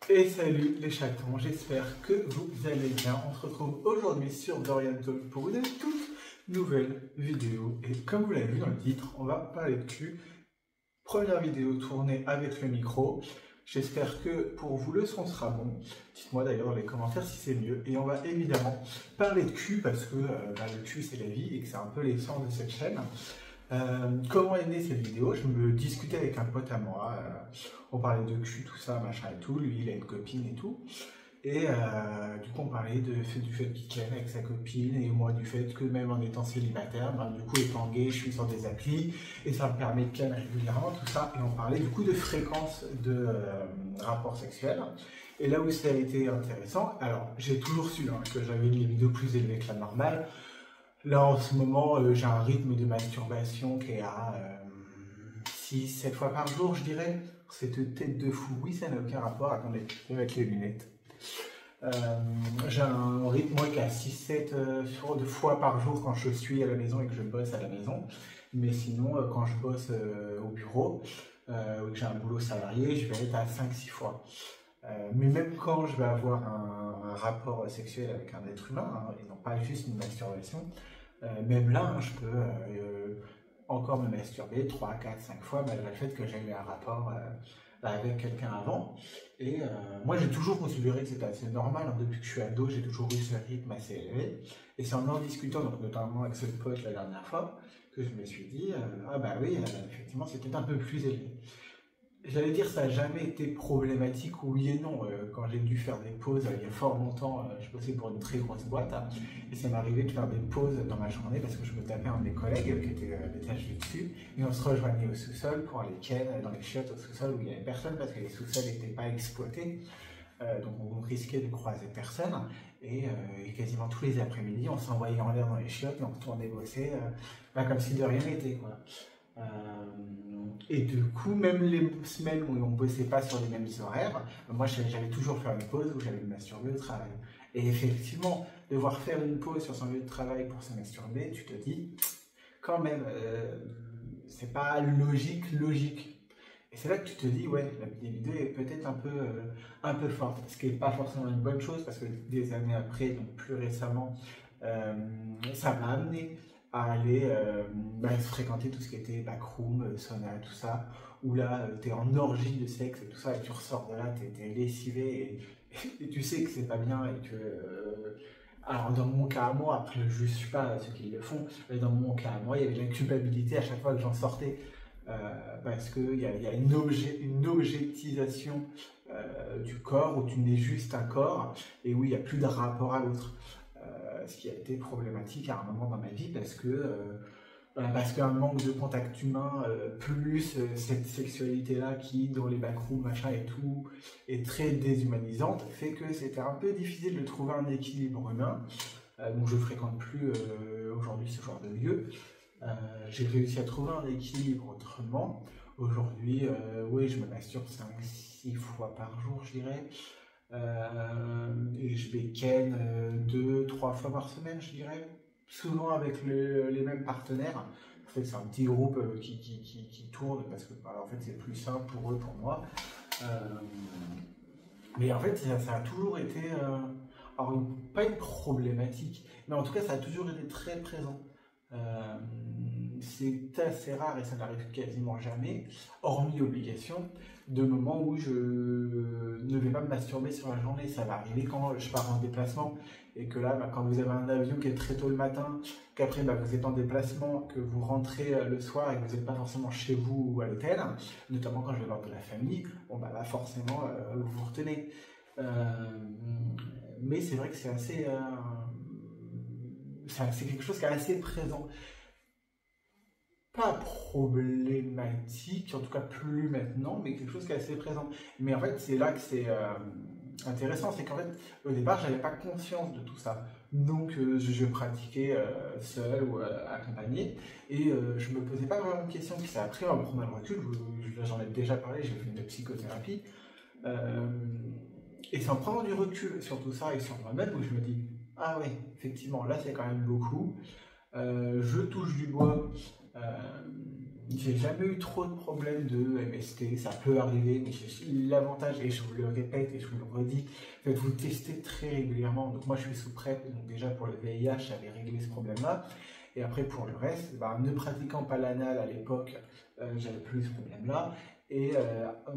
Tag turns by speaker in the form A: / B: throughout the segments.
A: Et salut les chatons, j'espère que vous allez bien. On se retrouve aujourd'hui sur Dorian Talk pour une toute nouvelle vidéo. Et comme vous l'avez vu dans le titre, on va parler de cul. Première vidéo tournée avec le micro. J'espère que pour vous le son sera bon. Dites-moi d'ailleurs dans les commentaires si c'est mieux. Et on va évidemment parler de cul parce que le cul c'est la vie et que c'est un peu l'essence de cette chaîne. Comment est née cette vidéo? Je me discutais avec un pote à moi, on parlait de cul, tout ça, machin et tout, lui il a une copine et tout, et du coup on parlait du fait qu'il ken avec sa copine, et moi du fait que même en étant célibataire, ben, du coup étant gay, je suis sur des applis, et ça me permet de ken régulièrement, tout ça, et on parlait du coup de fréquence de rapports sexuels, et là où ça a été intéressant, alors j'ai toujours su que j'avais une libido plus élevée que la normale. Là, en ce moment, j'ai un rythme de masturbation qui est à 6-7 fois par jour, je dirais. Cette tête de fou, oui, ça n'a aucun rapport. Attendez, je vais mettre les lunettes. J'ai un rythme qui est à 6-7 fois par jour quand je suis à la maison et que je bosse à la maison. Mais sinon, quand je bosse au bureau ou que j'ai un boulot salarié, je vais être à 5-6 fois. Mais même quand je vais avoir un rapport sexuel avec un être humain, et non pas juste une masturbation, même là, je peux encore me masturber 3, 4, 5 fois malgré le fait que j'ai eu un rapport avec quelqu'un avant. Et moi, j'ai toujours considéré que c'était assez normal. Depuis que je suis ado, j'ai toujours eu ce rythme assez élevé. Et c'est en discutant, donc, notamment avec ce pote la dernière fois, que je me suis dit, ah bah oui, effectivement, c'était un peu plus élevé. J'allais dire ça n'a jamais été problématique, oui et non. Quand j'ai dû faire des pauses il y a fort longtemps, je bossais pour une très grosse boîte et ça m'arrivait de faire des pauses dans ma journée parce que je me tapais un de mes collègues qui était à l'étage du dessus et on se rejoignait au sous-sol pour aller ken dans les chiottes au sous-sol où il n'y avait personne parce que les sous-sols n'étaient pas exploités. Donc on risquait de croiser personne et quasiment tous les après-midi on s'envoyait en l'air dans les chiottes et on retournait bosser comme si de rien n'était quoi. Et du coup, même les semaines où on ne bossait pas sur les mêmes horaires, moi j'avais toujours faire une pause où j'allais me masturber au travail. Et effectivement, devoir faire une pause sur son lieu de travail pour se masturber, tu te dis, quand même, c'est pas logique. Et c'est là que tu te dis, ouais, la vidéo est peut-être un peu forte, ce qui n'est pas forcément une bonne chose, parce que des années après, donc plus récemment, ça m'a amené à aller fréquenter tout ce qui était backroom, sauna, tout ça, où là, tu es en orgie de sexe et tout ça, et tu ressors de là, tu es lessivé, et tu sais que c'est pas bien, et que... alors dans mon cas à moi, après je ne juge pas ceux qui le font, mais dans mon cas à moi, il y avait de la culpabilité à chaque fois que j'en sortais, parce qu'il y a une objectisation du corps, où tu n'es juste un corps, et où il n'y a plus de rapport à l'autre. Ce qui a été problématique à un moment dans ma vie parce qu'un manque de contact humain plus cette sexualité là qui dans les backrooms machin et tout est très déshumanisante fait que c'était un peu difficile de trouver un équilibre humain, donc je fréquente plus aujourd'hui ce genre de lieu. J'ai réussi à trouver un équilibre autrement. Aujourd'hui, oui, je me masturbe 5-6 fois par jour, je dirais. Et je vais ken 2-3 fois par semaine, je dirais. Souvent avec les mêmes partenaires. En fait, c'est un petit groupe qui tourne parce que en fait, c'est plus simple pour eux, pour moi. Mais en fait, ça a toujours été, alors pas une problématique, mais en tout cas, ça a toujours été très présent. C'est assez rare et ça n'arrive quasiment jamais, hormis obligation, de moments où je ne vais pas me masturber sur la journée. Ça va arriver quand je pars en déplacement et que là, quand vous avez un avion qui est très tôt le matin, qu'après vous êtes en déplacement, que vous rentrez le soir et que vous n'êtes pas forcément chez vous ou à l'hôtel, notamment quand je vais voir de la famille, bon là forcément vous vous retenez. Mais c'est vrai que c'est quelque chose qui est assez présent. Pas problématique, en tout cas plus maintenant, mais quelque chose qui est assez présent. Mais en fait, c'est là que c'est intéressant, c'est qu'en fait, au départ, j'avais pas conscience de tout ça. Donc, je pratiquais seul ou accompagné, et je me posais pas vraiment de questions. Puis c'est après, en prenant le recul, j'en ai déjà parlé, j'ai fait une psychothérapie, et c'est en prenant du recul sur tout ça et sur moi-même où je me dis, ah oui, effectivement, là c'est quand même beaucoup. Je touche du bois. j'ai jamais eu trop de problèmes de MST, ça peut arriver, mais l'avantage, et je vous le répète et je vous le redis, c'est que vous testez très régulièrement. Donc moi je suis sous PrEP, donc déjà pour le VIH, j'avais réglé ce problème-là. Et après pour le reste, bah, ne pratiquant pas l'anal à l'époque, j'avais plus ce problème-là. Et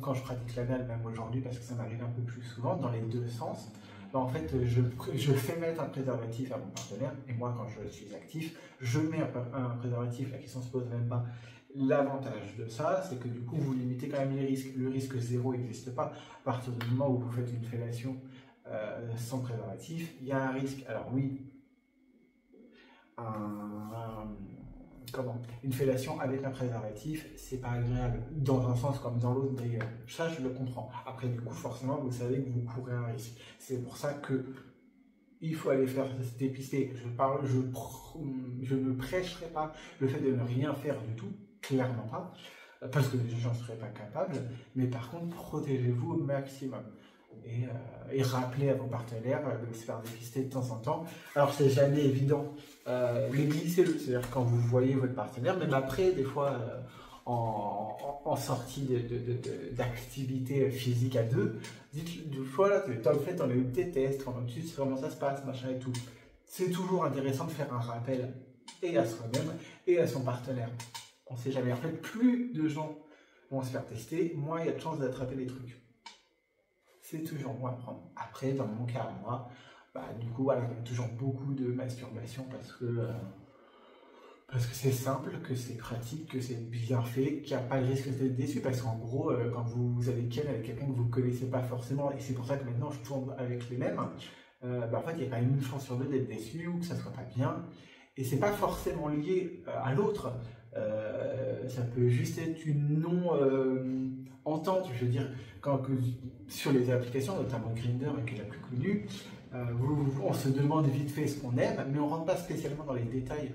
A: quand je pratique l'anal, même aujourd'hui, parce que ça m'arrive un peu plus souvent, dans les deux sens, bah, en fait, je fais mettre un préservatif à mon partenaire, et moi, quand je suis actif, je mets un préservatif, la question se pose même pas. L'avantage de ça, c'est que du coup, vous limitez quand même les risques. Le risque zéro n'existe pas. À partir du moment où vous faites une fellation sans préservatif, il y a un risque. Alors oui, une fellation avec un préservatif, c'est pas agréable, dans un sens comme dans l'autre d'ailleurs. Ça, je le comprends. Après, du coup, forcément, vous savez que vous courez un risque. C'est pour ça que il faut aller faire se dépister. Je ne prêcherai pas le fait de ne rien faire du tout, clairement pas, parce que j'en serais pas capable, mais par contre, protégez-vous au maximum. Et rappelez à vos partenaires de se faire dépister de temps en temps. Alors, c'est jamais évident. Mais glissez-le, c'est-à-dire quand vous voyez votre partenaire, même après, des fois, en sortie d'activité physique à deux, dites voilà, en fait, on a eu des tests, on a vu comment ça se passe, machin et tout. C'est toujours intéressant de faire un rappel et à soi-même et à son partenaire. On ne sait jamais. En fait, plus de gens vont se faire tester, moins il y a de chances d'attraper les trucs. C'est toujours bon à prendre. Après, dans mon cas, moi, bah, du coup, voilà, il y a toujours beaucoup de masturbation parce que c'est simple, que c'est pratique, que c'est bien fait, qu'il n'y a pas de risque d'être déçu. Parce qu'en gros, quand vous avez ken avec quelqu'un que vous ne connaissez pas forcément, et c'est pour ça que maintenant je tourne avec les mêmes, bah, en fait, il y a quand même une chance sur deux d'être déçu ou que ça ne soit pas bien. Et c'est pas forcément lié à l'autre. Ça peut juste être une non-entente. Je veux dire, sur les applications, notamment Grindr, qui est la plus connue, on se demande vite fait ce qu'on aime, mais on ne rentre pas spécialement dans les détails.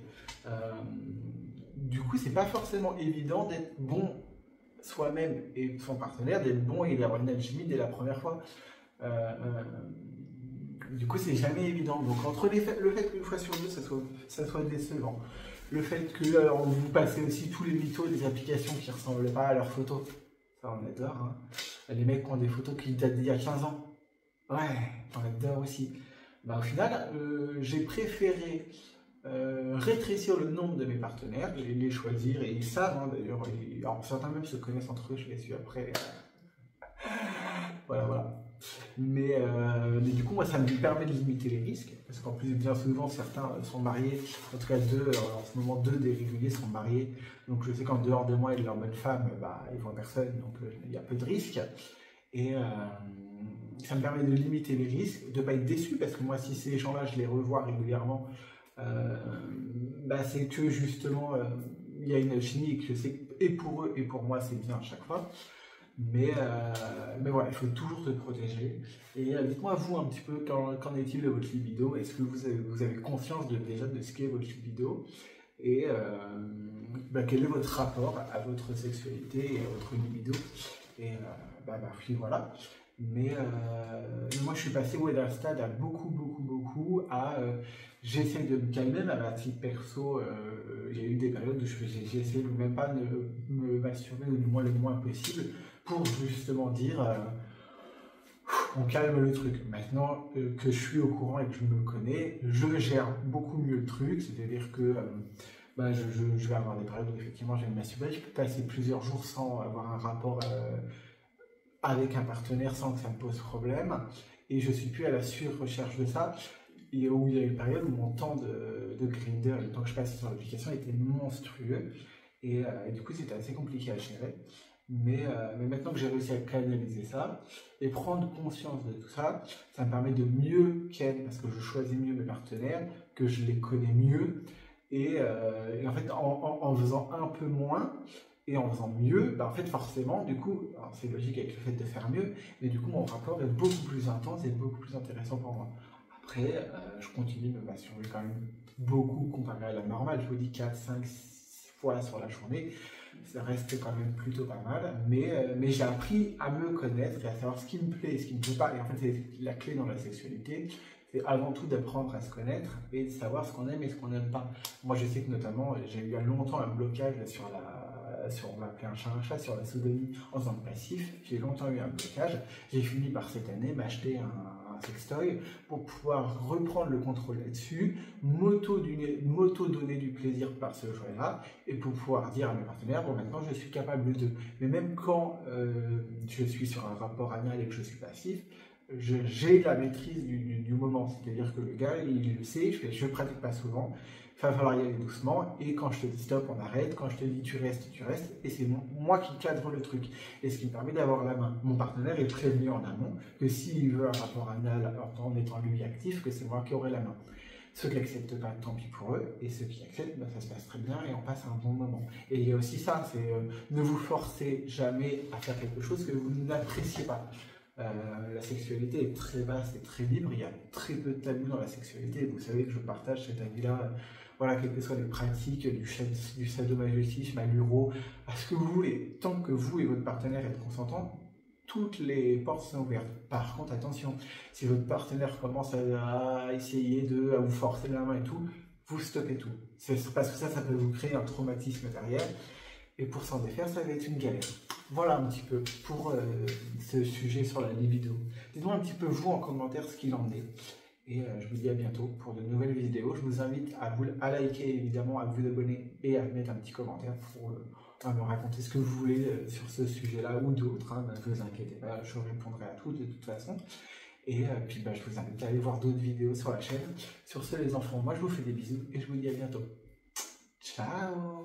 A: Du coup, c'est pas forcément évident d'être bon soi-même et son partenaire, d'être bon et d'avoir une alchimie dès la première fois. Du coup, c'est jamais évident. Donc, entre le fait qu'une fois sur deux, ça soit décevant, le fait que vous passez aussi tous les mythos des applications qui ne ressemblent pas à leurs photos, ça on adore. Hein. Les mecs qui ont des photos qui datent d'il y a 15 ans, ouais, on adore aussi. Bah, au final, j'ai préféré rétrécir le nombre de mes partenaires, les choisir, et ils savent hein, d'ailleurs, alors certains même se connaissent entre eux, je l'ai su après. Voilà. Mais du coup, moi, ça me permet de limiter les risques, parce qu'en plus, bien souvent, certains sont mariés, en tout cas en ce moment, deux des réguliers sont mariés, donc je sais qu'en dehors de moi et de leur bonne femme, bah, ils voient personne, donc il y a peu de risques. Et ça me permet de limiter les risques, de ne pas être déçu, parce que moi, si ces gens-là, je les revois régulièrement, bah, c'est que justement, il y a une alchimie et que je sais que, et pour eux et pour moi, c'est bien à chaque fois. Mais voilà, il faut toujours se protéger. Et dites-moi, vous, un petit peu, qu'en est-il de votre libido? Est-ce que vous avez conscience déjà de ce qu'est votre libido? Et bah, quel est votre rapport à votre sexualité et à votre libido? Et puis voilà. Mais moi, je suis passé d'un stade à beaucoup à... j'essaie de me calmer, mais à titre perso, il y a eu des périodes où j'ai essayé de même pas de me masturber, ou du moins le moins possible, pour justement dire on calme le truc. Maintenant que je suis au courant et que je me connais, je gère beaucoup mieux le truc, c'est-à-dire que je vais avoir des périodes où effectivement je vais me masturber, je peux passer plusieurs jours sans avoir un rapport avec un partenaire sans que ça me pose problème, et je suis plus à la sur-recherche de ça. Et où il y a une période où mon temps de Grindr, le temps que je passais sur l'application, était monstrueux, et du coup c'était assez compliqué à gérer. Mais maintenant que j'ai réussi à canaliser ça et prendre conscience de tout ça, ça me permet de mieux ken, parce que je choisis mieux mes partenaires, que je les connais mieux, et en fait en faisant un peu moins et en faisant mieux, en fait forcément du coup, c'est logique avec le fait de faire mieux, mais du coup mon rapport est beaucoup plus intense et beaucoup plus intéressant pour moi. Après, je continue de me masturber quand même beaucoup comparé à la normale, je vous dis 4, 5, 6 fois sur la journée. Ça reste quand même plutôt pas mal, mais j'ai appris à me connaître et à savoir ce qui me plaît et ce qui ne me plaît pas. Et en fait, c'est la clé dans la sexualité, c'est avant tout d'apprendre à se connaître et de savoir ce qu'on aime et ce qu'on n'aime pas. Moi, je sais que notamment, j'ai eu longtemps un blocage sur on va appeler un chat sur la sodomie en tant que passif. J'ai longtemps eu un blocage. J'ai fini par cette année m'acheter un sextoy pour pouvoir reprendre le contrôle là-dessus, m'auto-donner du plaisir par ce jouet-là et pour pouvoir dire à mes partenaires, bon maintenant je suis capable de. Mais même quand je suis sur un rapport anal et que je suis passif, j'ai la maîtrise du moment, c'est-à-dire que le gars, il le sait, je ne pratique pas souvent, il va falloir y aller doucement, et quand je te dis stop, on arrête, quand je te dis tu restes, et c'est moi qui cadre le truc, et ce qui me permet d'avoir la main. Mon partenaire est prévenu en amont que s'il veut un rapport anal en étant lui actif, que c'est moi qui aurai la main. Ceux qui n'acceptent pas, tant pis pour eux, et ceux qui acceptent, ben, ça se passe très bien et on passe un bon moment. Et il y a aussi ça, c'est ne vous forcez jamais à faire quelque chose que vous n'appréciez pas. La sexualité est très vaste et très libre, il y a très peu de tabous dans la sexualité, vous savez que je partage cet avis-là, voilà, quelles que soient les pratiques, du sadomasochisme à l'uro, à ce que vous voulez, tant que vous et votre partenaire êtes consentants, toutes les portes sont ouvertes. Par contre, attention, si votre partenaire commence à essayer à vous forcer la main et tout, vous stoppez tout, parce que ça peut vous créer un traumatisme derrière, et pour s'en défaire, ça va être une galère. Voilà un petit peu pour ce sujet sur la libido. Dites-moi un petit peu vous en commentaire ce qu'il en est. Et je vous dis à bientôt pour de nouvelles vidéos. Je vous invite à liker évidemment, à vous abonner et à mettre un petit commentaire pour me raconter ce que vous voulez sur ce sujet-là ou d'autres. Hein, ne vous inquiétez pas, je répondrai à tout de toute façon. Et puis je vous invite à aller voir d'autres vidéos sur la chaîne. Sur ce les enfants, moi je vous fais des bisous et je vous dis à bientôt. Ciao!